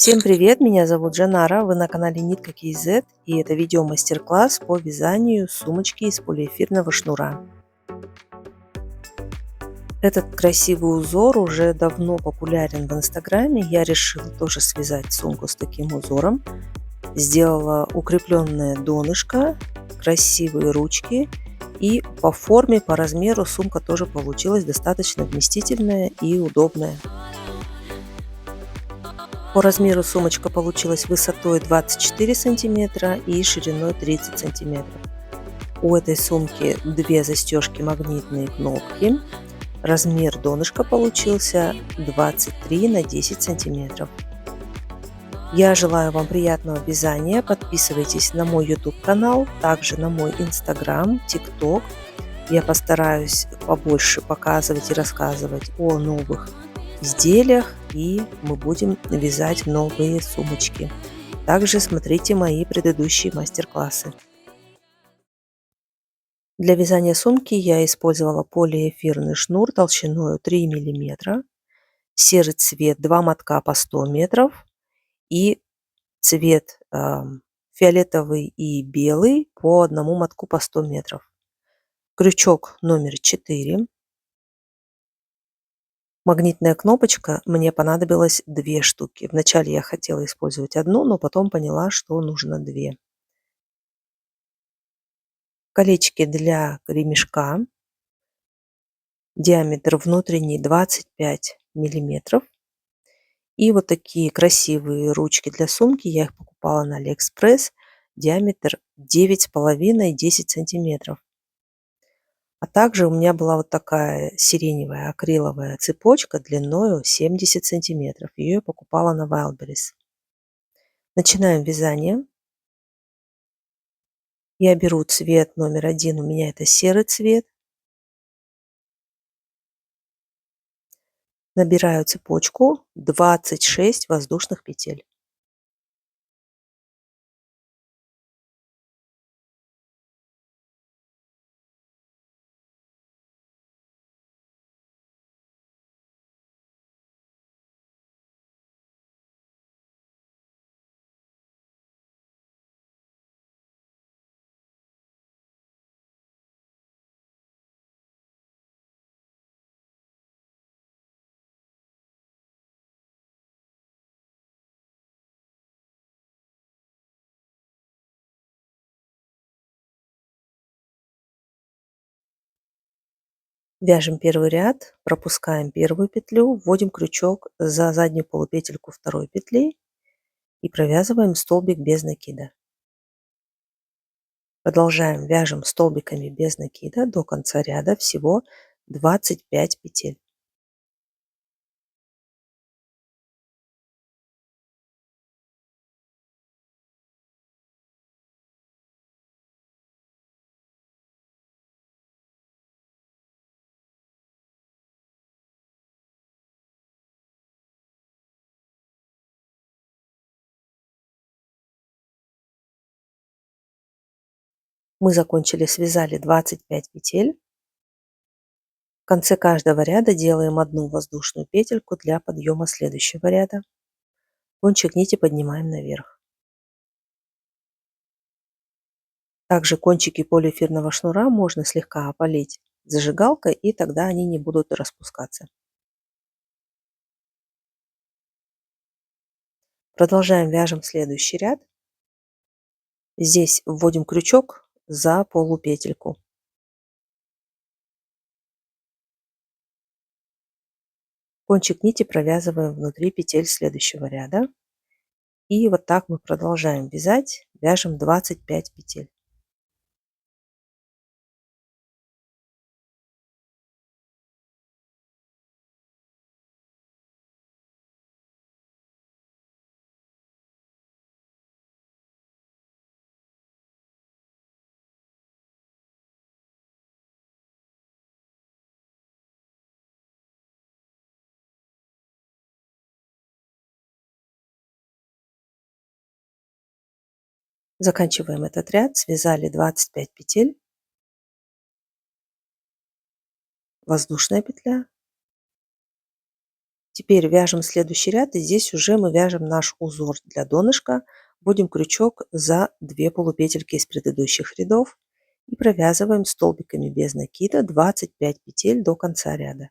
Всем привет, меня зовут Жанара, вы на канале Нитка KZ, и это видео мастер-класс по вязанию сумочки из полиэфирного шнура. Этот красивый узор уже давно популярен в инстаграме, я решила тоже связать сумку с таким узором. Сделала укрепленное донышко, красивые ручки, и по форме, по размеру сумка тоже получилась достаточно вместительная и удобная. По размеру сумочка получилась высотой 24 сантиметра и шириной 30 сантиметров. У этой сумки две застежки магнитные кнопки. Размер донышка получился 23 на 10 сантиметров. Я желаю вам приятного вязания. Подписывайтесь на мой YouTube канал, также на мой Instagram, TikTok. Я постараюсь побольше показывать и рассказывать о новых изделиях, и мы будем вязать новые сумочки. Также смотрите мои предыдущие мастер-классы. Для вязания сумки я использовала полиэфирный шнур толщиной 3 мм, серый цвет 2 мотка по 100 метров и цвет фиолетовый и белый по одному мотку по 100 метров. Крючок номер 4. Магнитная кнопочка, мне понадобилось 2 штуки. Вначале я хотела использовать одну, но потом поняла, что нужно 2. Колечки для ремешка. Диаметр внутренний 25 миллиметров. И вот такие красивые ручки для сумки. Я их покупала на Алиэкспресс. Диаметр 9,5-10 сантиметров. А также у меня была вот такая сиреневая акриловая цепочка длиной 70 сантиметров. Ее я покупала на Wildberries. Начинаем вязание. Я беру цвет номер 1, у меня это серый цвет. Набираю цепочку 26 воздушных петель. Вяжем первый ряд, пропускаем первую петлю, вводим крючок за заднюю полупетельку второй петли и провязываем столбик без накида. Продолжаем, вяжем столбиками без накида до конца ряда, всего 25 петель. Мы закончили, связали 25 петель. В конце каждого ряда делаем одну воздушную петельку для подъема следующего ряда. Кончик нити поднимаем наверх. Также кончики полиэфирного шнура можно слегка опалить зажигалкой, и тогда они не будут распускаться. Продолжаем, вяжем следующий ряд. Здесь вводим крючок за полупетельку. Кончик нити провязываем внутри петель следующего ряда. И вот так мы продолжаем вязать, вяжем 25 петель. Заканчиваем этот ряд, связали 25 петель, воздушная петля, Теперь вяжем следующий ряд, и здесь уже мы вяжем наш узор для донышка. Вводим крючок за 2 полупетельки из предыдущих рядов и провязываем столбиками без накида 25 петель до конца ряда.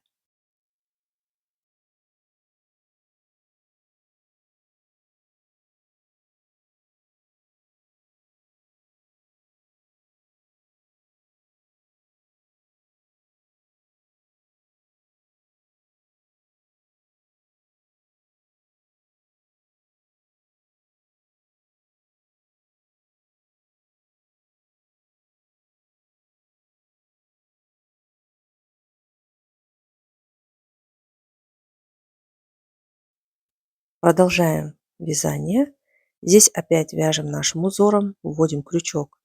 Продолжаем вязание. Здесь опять вяжем нашим узором, вводим крючок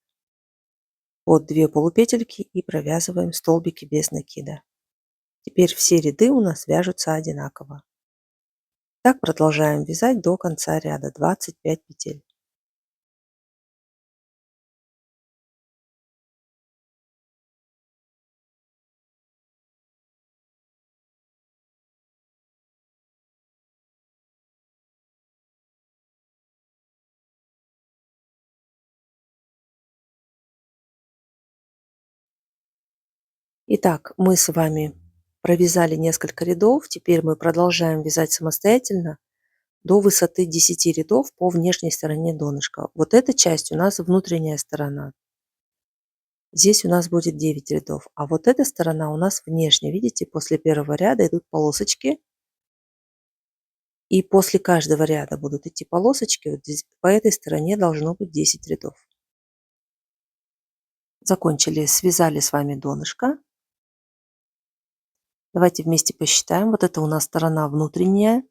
под 2 полупетельки и провязываем столбики без накида. Теперь все ряды у нас вяжутся одинаково. Так продолжаем вязать до конца ряда 25 петель. Итак, мы с вами провязали несколько рядов. Теперь мы продолжаем вязать самостоятельно до высоты 10 рядов по внешней стороне донышка. Вот эта часть у нас внутренняя сторона. Здесь у нас будет 9 рядов. А вот эта сторона у нас внешняя. Видите, после первого ряда идут полосочки. И после каждого ряда будут идти полосочки. Вот здесь, по этой стороне должно быть 10 рядов. Закончили, связали с вами донышко. Давайте вместе посчитаем. Вот это у нас сторона внутренняя.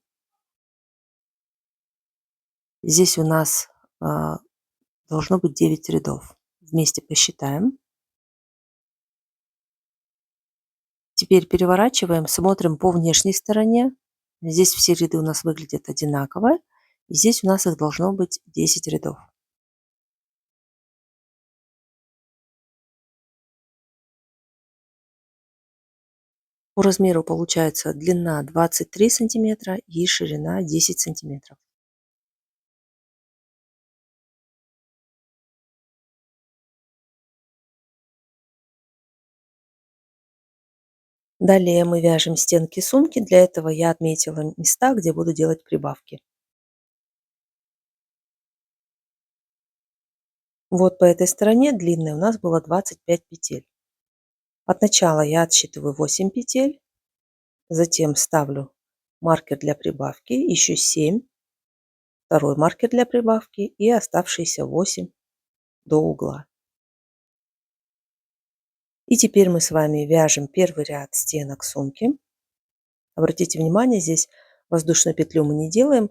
Здесь у нас должно быть 9 рядов. Вместе посчитаем. Теперь переворачиваем, смотрим по внешней стороне. Здесь все ряды у нас выглядят одинаково. И здесь у нас их должно быть 10 рядов. По размеру получается длина 23 сантиметра и ширина 10 сантиметров. Далее мы вяжем стенки сумки. Для этого я отметила места, где буду делать прибавки. Вот по этой стороне длинной у нас было 25 петель. От начала я отсчитываю 8 петель, затем ставлю маркер для прибавки, еще 7, второй маркер для прибавки и оставшиеся 8 до угла. И теперь мы с вами вяжем первый ряд стенок сумки. Обратите внимание, здесь воздушную петлю мы не делаем,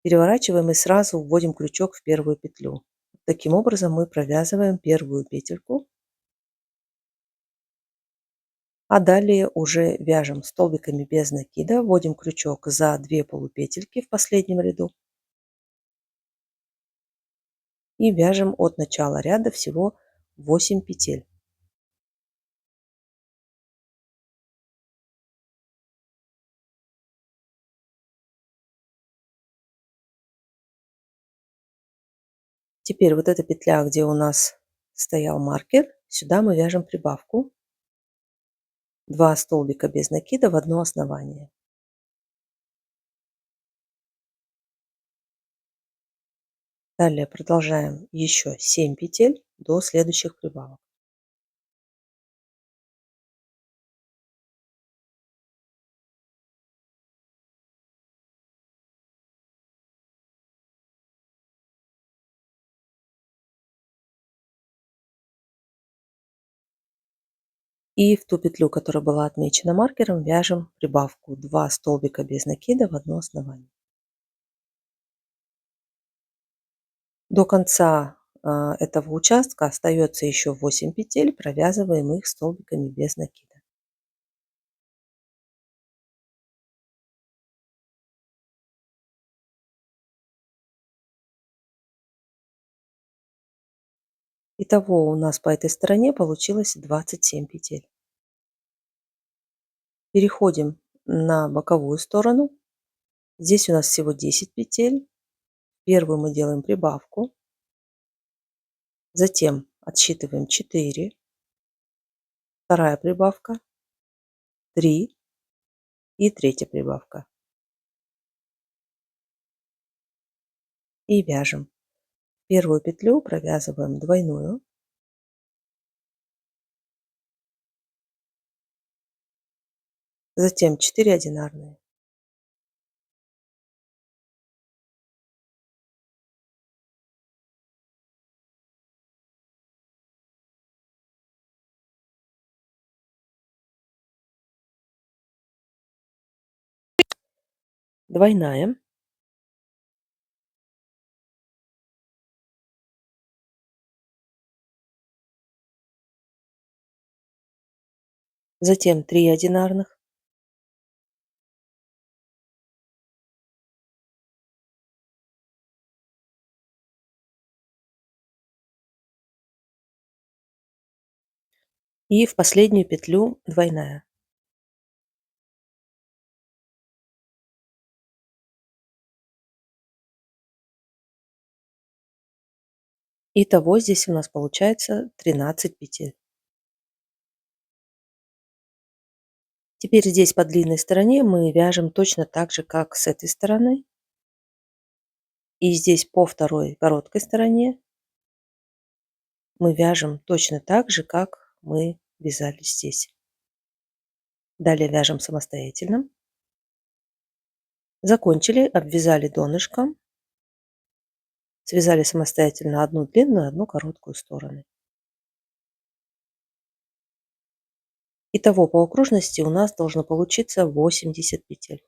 переворачиваем и сразу вводим крючок в первую петлю. Таким образом мы провязываем первую петельку, а далее уже вяжем столбиками без накида, вводим крючок за 2 полупетельки в последнем ряду и вяжем от начала ряда всего 8 петель. Теперь вот эта петля, где у нас стоял маркер, сюда мы вяжем прибавку. 2 столбика без накида в одно основание. Далее продолжаем еще 7 петель до следующих прибавок. И в ту петлю, которая была отмечена маркером, вяжем прибавку 2 столбика без накида в одно основание. До конца этого участка остается еще 8 петель, провязываем их столбиками без накида. Итого у нас по этой стороне получилось 27 петель. Переходим на боковую сторону. Здесь у нас всего 10 петель. Первую мы делаем прибавку, затем отсчитываем 4, вторая прибавка, 3 и третья прибавка. И вяжем. Первую петлю провязываем двойную, затем 4 одинарные. Двойная, затем 3 одинарных, и в последнюю петлю двойная. Итого здесь у нас получается 13 петель. Теперь здесь по длинной стороне мы вяжем точно так же, как с этой стороны. И здесь по второй короткой стороне мы вяжем точно так же, как мы вязали здесь. Далее вяжем самостоятельно. Закончили, обвязали донышком, связали самостоятельно одну длинную, одну короткую стороны. Итого по окружности у нас должно получиться 80 петель.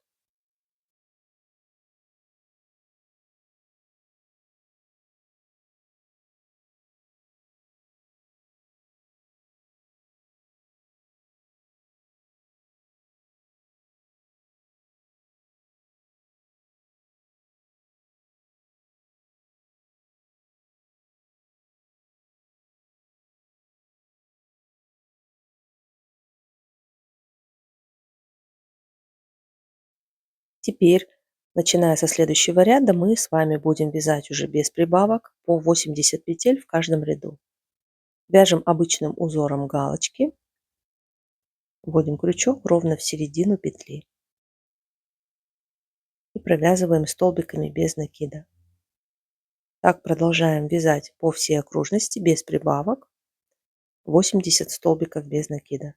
Теперь, начиная со следующего ряда, мы с вами будем вязать уже без прибавок по 80 петель в каждом ряду. Вяжем обычным узором галочки, вводим крючок ровно в середину петли и провязываем столбиками без накида. Так продолжаем вязать по всей окружности без прибавок 80 столбиков без накида.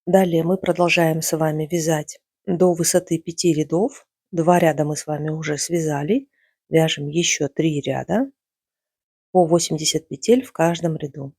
Далее мы продолжаем с вами вязать до высоты 5 рядов. 2 ряда мы с вами уже связали. Вяжем еще 3 ряда по 80 петель в каждом ряду.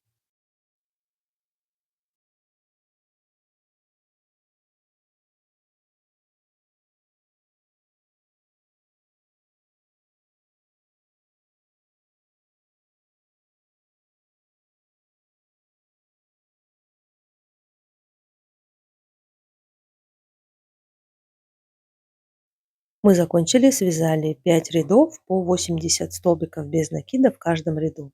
Мы закончили, связали 5 рядов по 80 столбиков без накида в каждом ряду.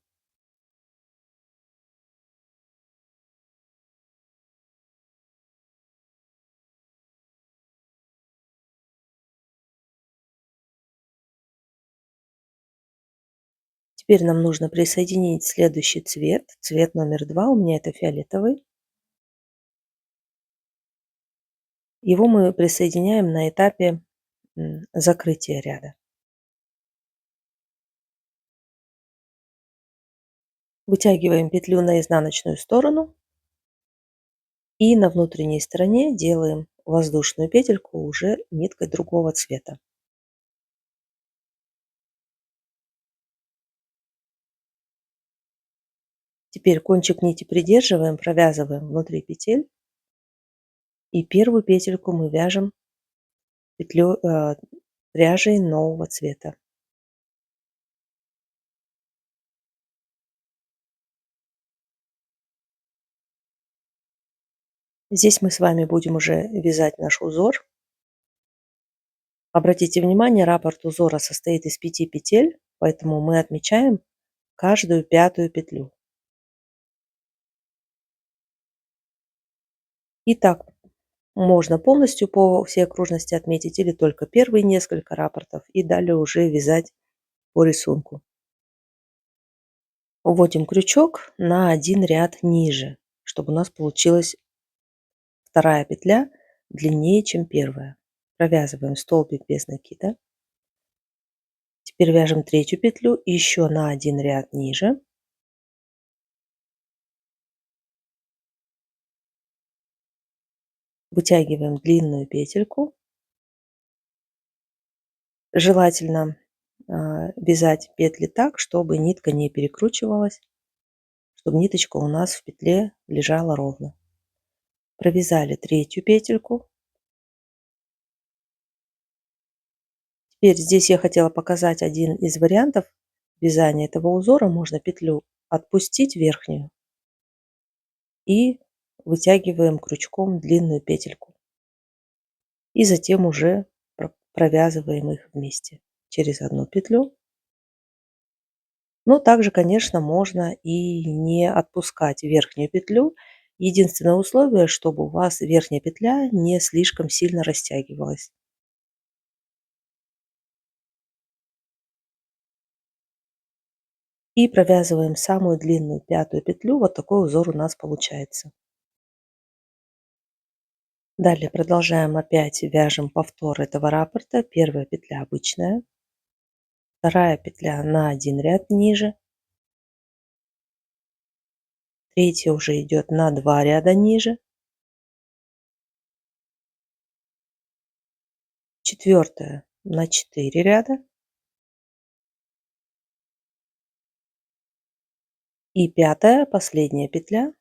Теперь нам нужно присоединить следующий цвет, цвет номер 2, у меня это фиолетовый. Его мы присоединяем на этапе закрытия ряда. Вытягиваем петлю на изнаночную сторону И на внутренней стороне делаем воздушную петельку уже ниткой другого цвета. Теперь кончик нити придерживаем, провязываем внутри петель. И первую петельку мы вяжем пряжей нового цвета. Здесь мы с вами будем уже вязать наш узор. Обратите внимание, раппорт узора состоит из 5 петель, поэтому мы отмечаем каждую пятую петлю. И так можно полностью по всей окружности отметить или только первые несколько раппортов и далее уже вязать по рисунку. Вводим крючок на один ряд ниже, чтобы у нас получилась вторая петля длиннее, чем первая. Провязываем столбик без накида. Теперь вяжем третью петлю еще на один ряд ниже. Вытягиваем длинную петельку. Желательно вязать петли так, чтобы нитка не перекручивалась, чтобы ниточка у нас в петле лежала ровно. Провязали третью петельку. Теперь здесь я хотела показать один из вариантов вязания этого узора. Можно петлю отпустить верхнюю и вытягиваем крючком длинную петельку. И затем уже провязываем их вместе через одну петлю. Но также, конечно, можно и не отпускать верхнюю петлю. Единственное условие, чтобы у вас верхняя петля не слишком сильно растягивалась. И провязываем самую длинную пятую петлю. Вот такой узор у нас получается. Далее продолжаем, опять вяжем повтор этого раппорта. Первая петля обычная, вторая петля на один ряд ниже, третья уже идет на 2 ряда ниже, четвертая на 4 ряда и пятая, последняя петля.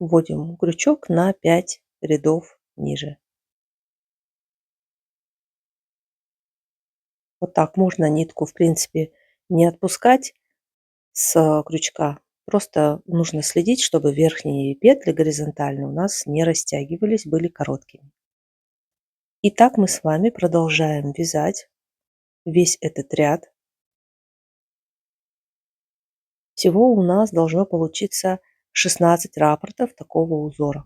Вводим крючок на 5 рядов ниже. Вот так можно нитку, в принципе, не отпускать с крючка. Просто нужно следить, чтобы верхние петли горизонтальные у нас не растягивались, были короткими. И так мы с вами продолжаем вязать весь этот ряд. Всего у нас должно получиться 16 раппортов такого узора.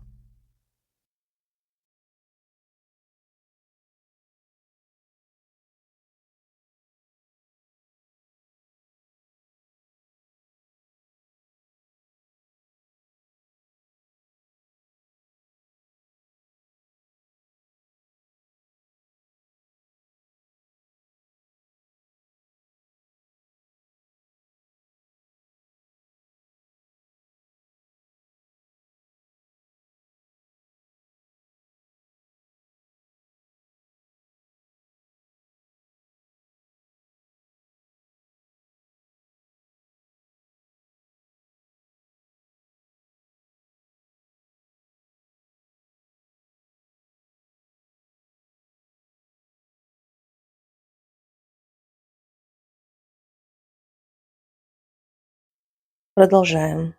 Продолжаем.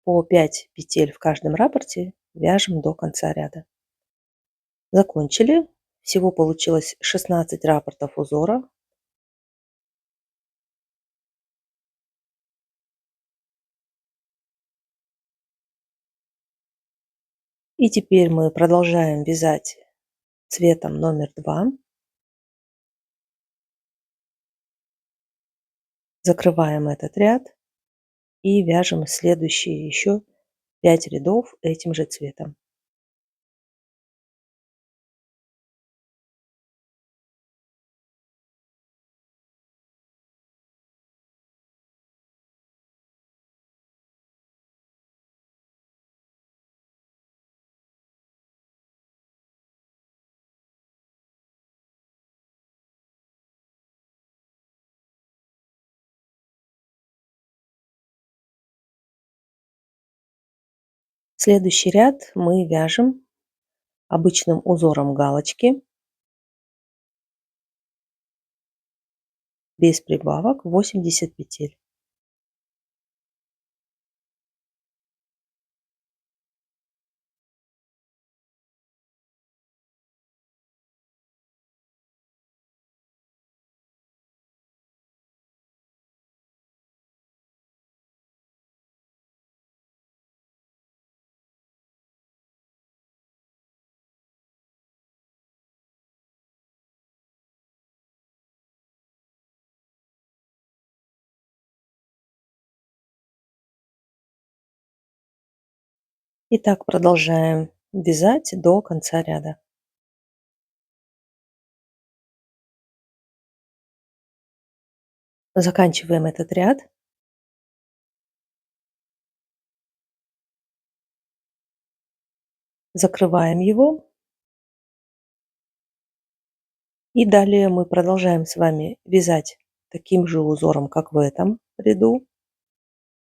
По 5 петель в каждом раппорте вяжем до конца ряда. Закончили. Всего получилось 16 раппортов узора. И теперь мы продолжаем вязать цветом номер 2. Закрываем этот ряд и вяжем следующие еще 5 рядов этим же цветом. Следующий ряд мы вяжем обычным узором галочки без прибавок 80 петель. И так продолжаем вязать до конца ряда. Заканчиваем этот ряд. Закрываем его. И далее мы продолжаем с вами вязать таким же узором, как в этом ряду.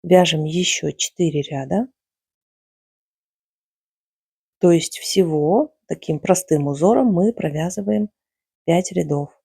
Вяжем еще 4 ряда. То есть всего таким простым узором мы провязываем 5 рядов.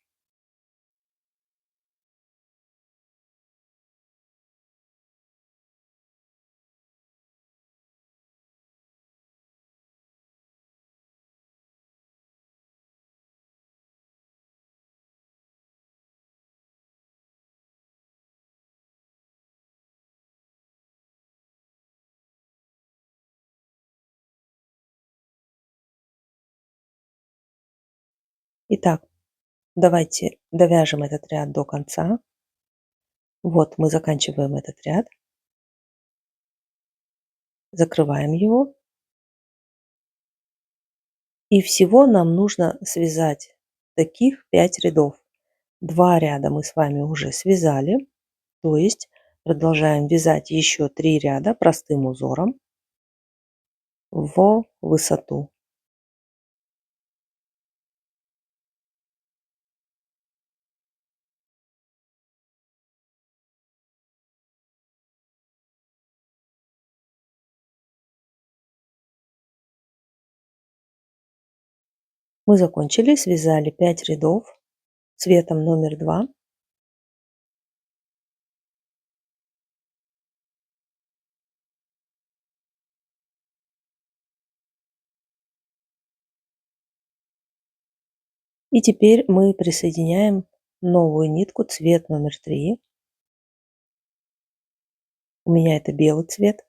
Итак, давайте довяжем этот ряд до конца. Вот мы заканчиваем этот ряд. Закрываем его. И всего нам нужно связать таких 5 рядов. 2 ряда мы с вами уже связали. То есть продолжаем вязать еще 3 ряда простым узором в высоту. Мы закончили, связали 5 рядов цветом номер 2. И теперь мы присоединяем новую нитку, цвет номер 3. У меня это белый цвет.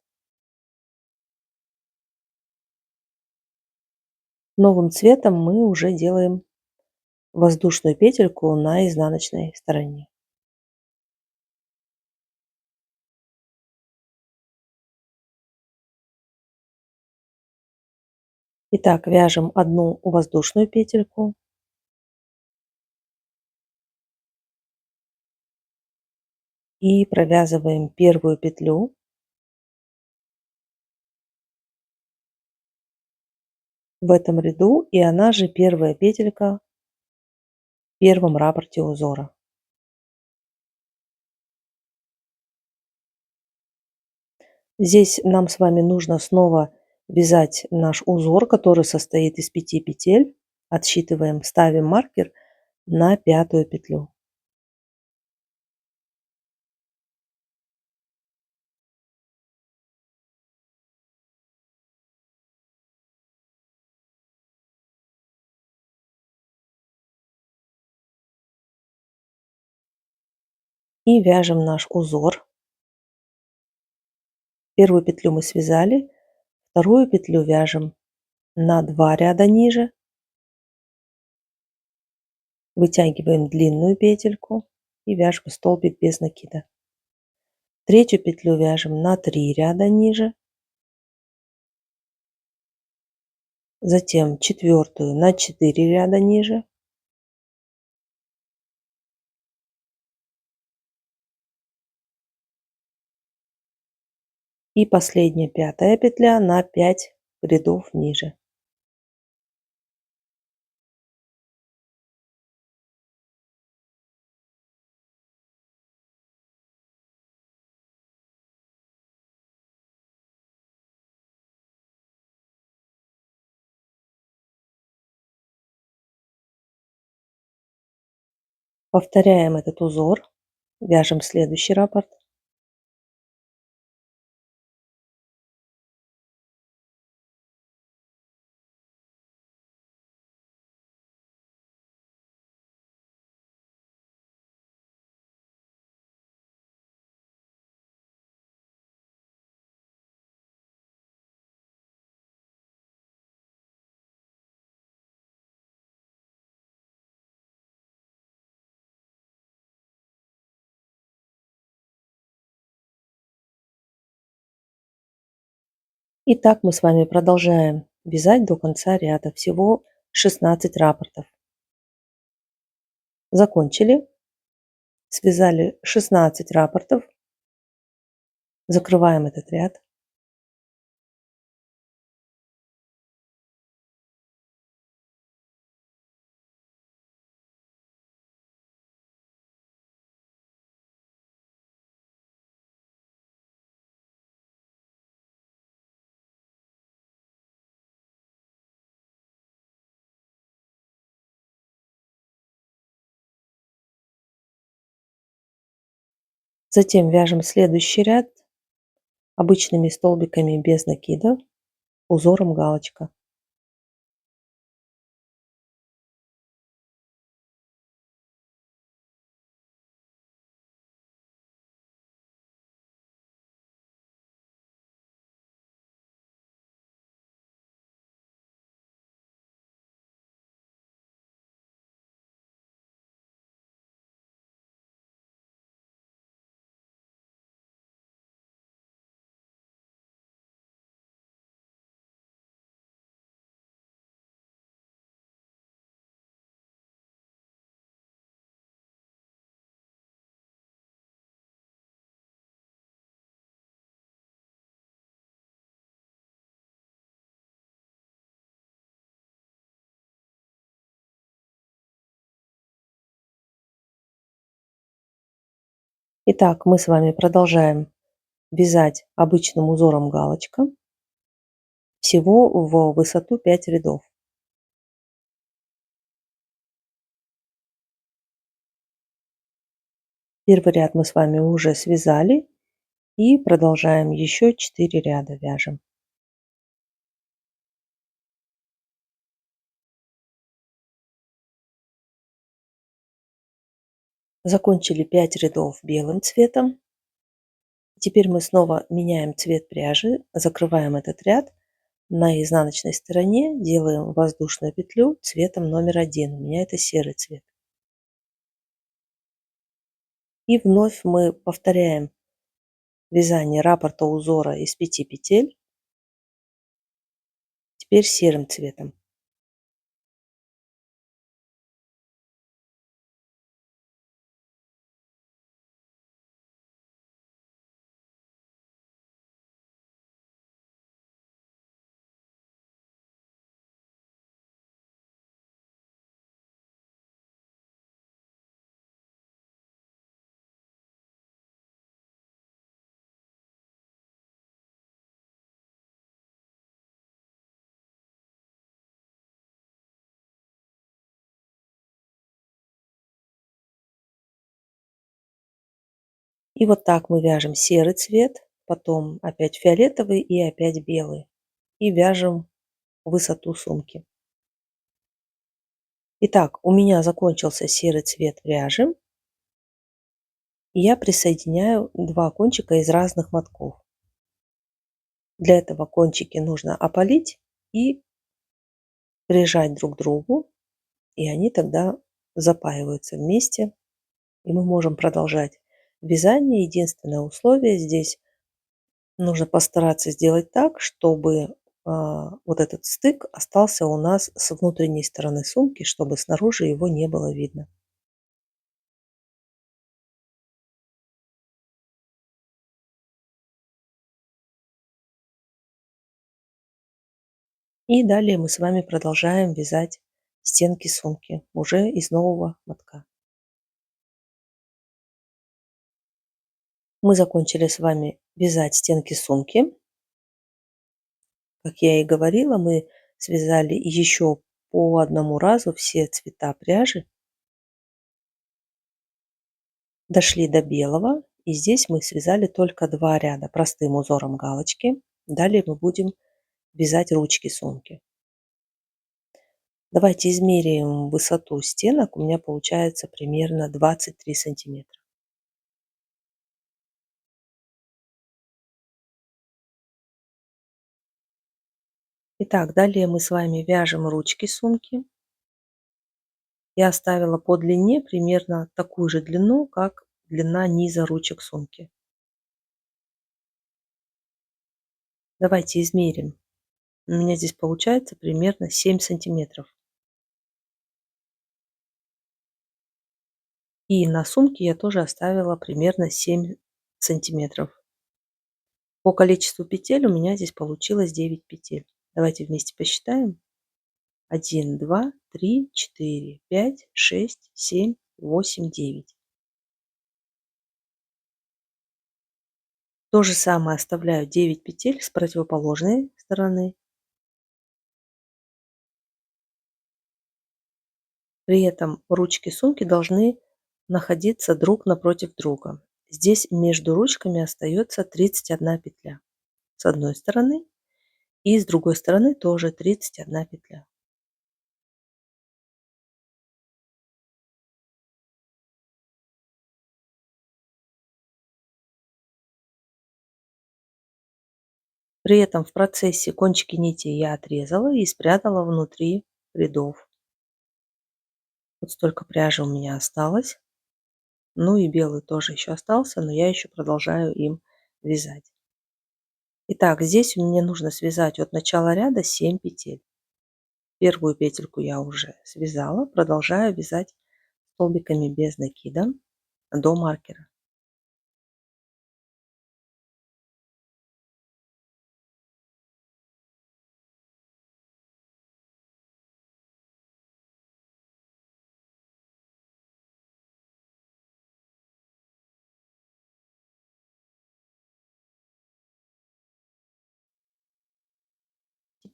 Новым цветом мы уже делаем воздушную петельку на изнаночной стороне. Итак, вяжем одну воздушную петельку. И провязываем первую петлю. В этом ряду, и она же первая петелька в первом раппорте узора. Здесь нам с вами нужно снова вязать наш узор, который состоит из 5 петель. Отсчитываем, ставим маркер на 5-ю петлю. И вяжем наш узор. Первую петлю мы связали, вторую петлю вяжем на 2 ряда ниже. Вытягиваем длинную петельку и вяжем столбик без накида. Третью петлю вяжем на 3 ряда ниже. Затем четвертую на 4 ряда ниже. И последняя 5-я петля на 5 рядов ниже. Повторяем этот узор, вяжем следующий раппорт. И так мы с вами продолжаем вязать до конца ряда. Всего 16 раппортов. Закончили. Связали 16 раппортов. Закрываем этот ряд. Затем вяжем следующий ряд обычными столбиками без накида узором галочка. Итак, мы с вами продолжаем вязать обычным узором галочка. Всего в высоту 5 рядов. Первый ряд мы с вами уже связали и продолжаем еще 4 ряда вяжем. Закончили 5 рядов белым цветом. Теперь мы снова меняем цвет пряжи, закрываем этот ряд. На изнаночной стороне делаем воздушную петлю цветом номер 1. У меня это серый цвет. И вновь мы повторяем вязание раппорта узора из 5 петель. Теперь серым цветом. И вот так мы вяжем серый цвет, потом опять фиолетовый и опять белый. И вяжем высоту сумки. Итак, у меня закончился серый цвет пряжи. И я присоединяю 2 кончика из разных мотков. Для этого кончики нужно опалить и прижать друг к другу, и они тогда запаиваются вместе, и мы можем продолжать вязание. Единственное условие здесь: нужно постараться сделать так, чтобы вот этот стык остался у нас с внутренней стороны сумки, чтобы снаружи его не было видно. И далее мы с вами продолжаем вязать стенки сумки уже из нового мотка. Мы закончили с вами вязать стенки сумки. Как я и говорила, мы связали еще по одному разу все цвета пряжи. Дошли до белого, и здесь мы связали только 2 ряда простым узором галочки. Далее мы будем вязать ручки сумки. Давайте измерим высоту стенок. У меня получается примерно 23 сантиметра. Итак, далее мы с вами вяжем ручки сумки. Я оставила по длине примерно такую же длину, как длина низа ручек сумки. Давайте измерим. У меня здесь получается примерно 7 сантиметров. И на сумке я тоже оставила примерно 7 сантиметров. По количеству петель у меня здесь получилось 9 петель. Давайте вместе посчитаем. 1, 2, 3, 4, 5, 6, 7, 8, 9. То же самое оставляю 9 петель с противоположной стороны. При этом ручки сумки должны находиться друг напротив друга. Здесь между ручками остается 31 петля с одной стороны, и с другой стороны тоже 31 петля. При этом в процессе кончики нити я отрезала и спрятала внутри рядов. Вот столько пряжи у меня осталось. Ну и белый тоже еще остался, но я еще продолжаю им вязать. Итак, здесь мне нужно связать от начала ряда 7 петель. Первую петельку я уже связала, продолжаю вязать столбиками без накида до маркера.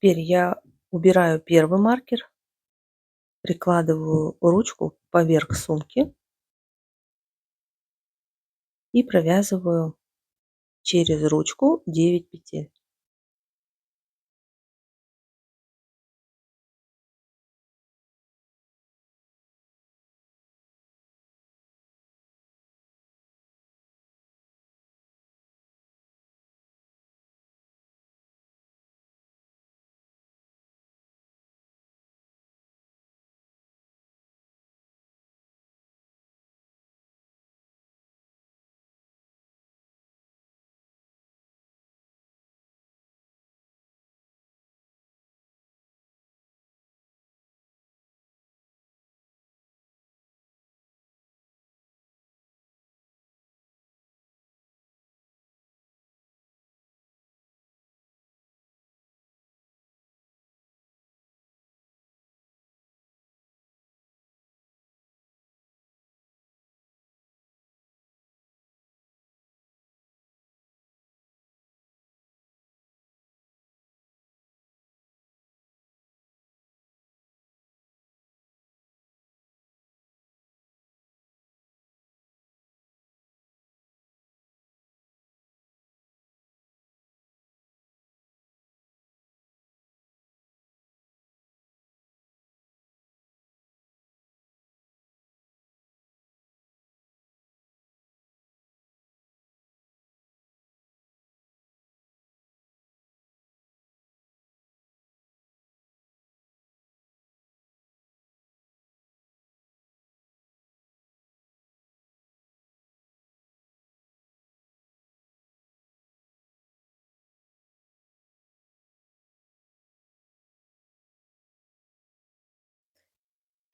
Теперь я убираю первый маркер, прикладываю ручку поверх сумки и провязываю через ручку 9 петель.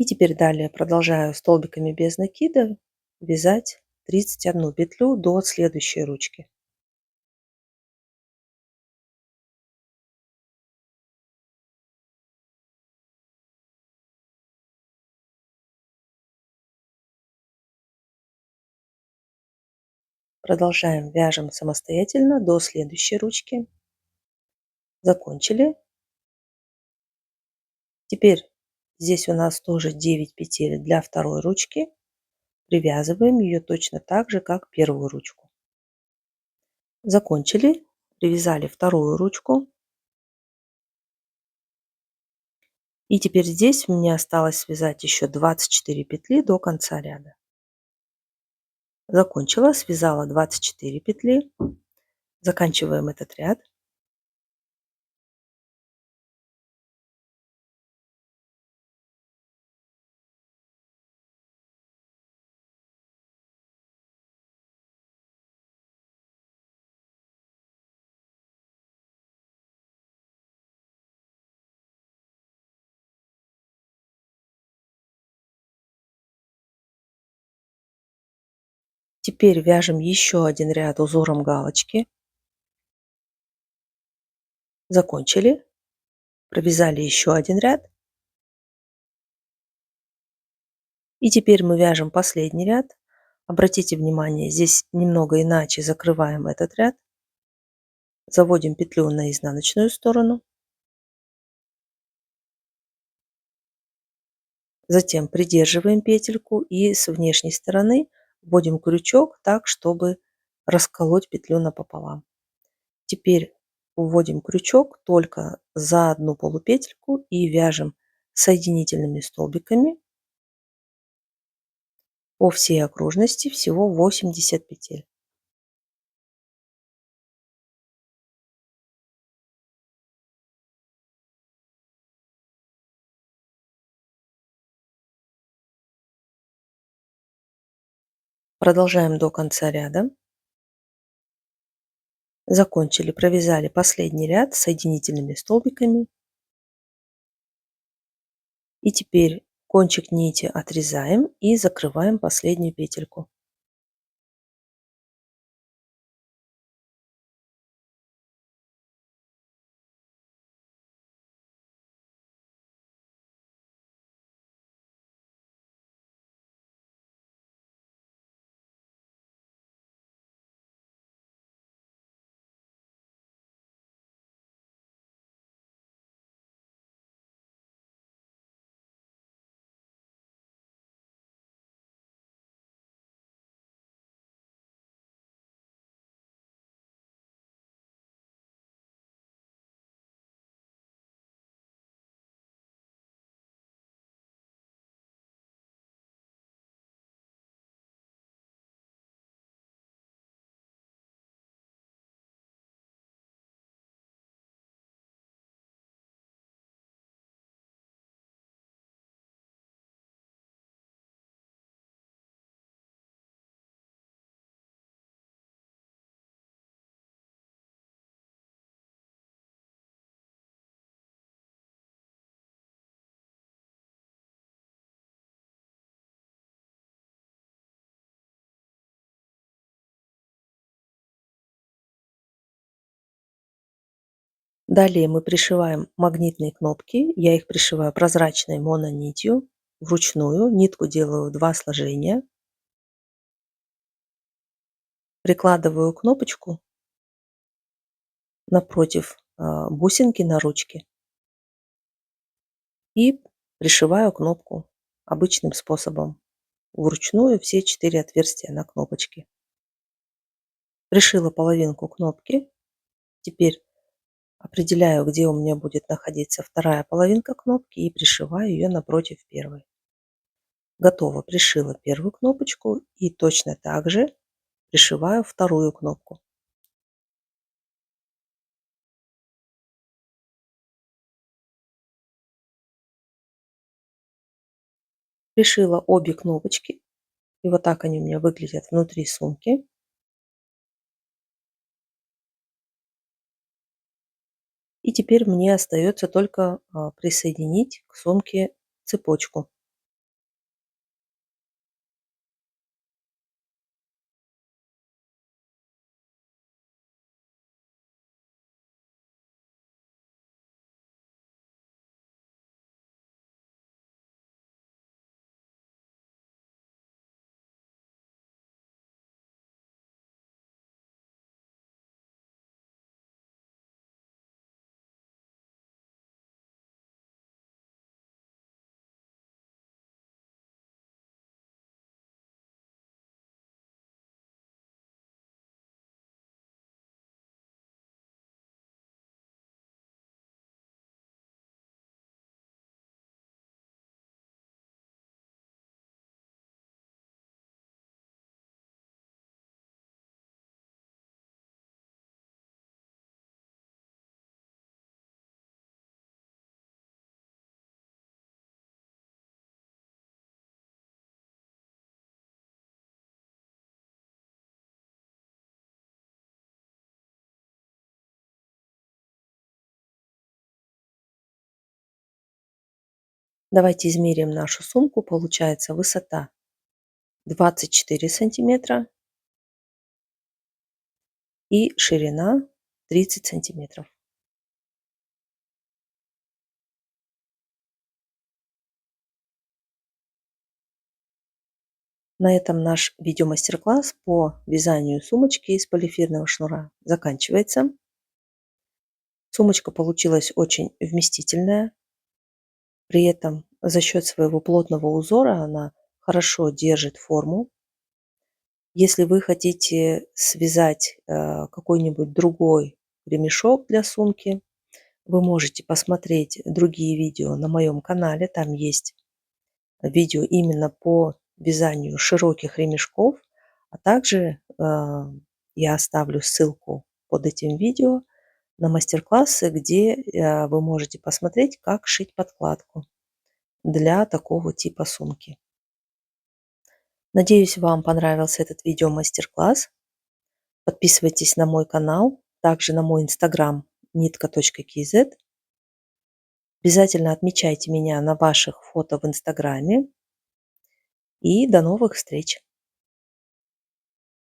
И теперь далее продолжаю столбиками без накида вязать 31 петлю до следующей ручки. Продолжаем, вяжем самостоятельно до следующей ручки. Закончили. Теперь здесь у нас тоже 9 петель для второй ручки. Привязываем ее точно так же, как первую ручку. Закончили, привязали вторую ручку. И теперь здесь мне осталось связать еще 24 петли до конца ряда. Закончила, связала 24 петли. Заканчиваем этот ряд. Теперь вяжем еще один ряд узором галочки. Закончили, провязали еще один ряд. И теперь мы вяжем последний ряд. Обратите внимание, здесь немного иначе закрываем этот ряд. Заводим петлю на изнаночную сторону. Затем придерживаем петельку и с внешней стороны вводим крючок так, чтобы расколоть петлю напополам. Теперь вводим крючок только за одну полупетельку и вяжем соединительными столбиками по всей окружности всего 80 петель. Продолжаем до конца ряда. Закончили, провязали последний ряд соединительными столбиками. И теперь кончик нити отрезаем и закрываем последнюю петельку. Далее мы пришиваем магнитные кнопки. Я их пришиваю прозрачной мононитью вручную. Нитку делаю 2 сложения. Прикладываю кнопочку напротив бусинки на ручке и пришиваю кнопку обычным способом. Вручную все 4 отверстия на кнопочке. Пришила половинку кнопки. Теперь определяю, где у меня будет находиться вторая половинка кнопки и пришиваю ее напротив первой. Готово. Пришила первую кнопочку и точно так же пришиваю вторую кнопку. Пришила обе кнопочки. И вот так они у меня выглядят внутри сумки. И теперь мне остается только присоединить к сумке цепочку. Давайте измерим нашу сумку. Получается высота 24 сантиметра и ширина 30 сантиметров. На этом наш видеомастер-класс по вязанию сумочки из полиэфирного шнура заканчивается. Сумочка получилась очень вместительная. При этом за счет своего плотного узора она хорошо держит форму. Если вы хотите связать какой-нибудь другой ремешок для сумки, вы можете посмотреть другие видео на моем канале. Там есть видео именно по вязанию широких ремешков. А также я оставлю ссылку под этим видео на мастер-классы, где вы можете посмотреть, как шить подкладку для такого типа сумки. Надеюсь, вам понравился этот видео-мастер-класс. Подписывайтесь на мой канал, также на мой инстаграм nitka.kz. Обязательно отмечайте меня на ваших фото в инстаграме. И до новых встреч!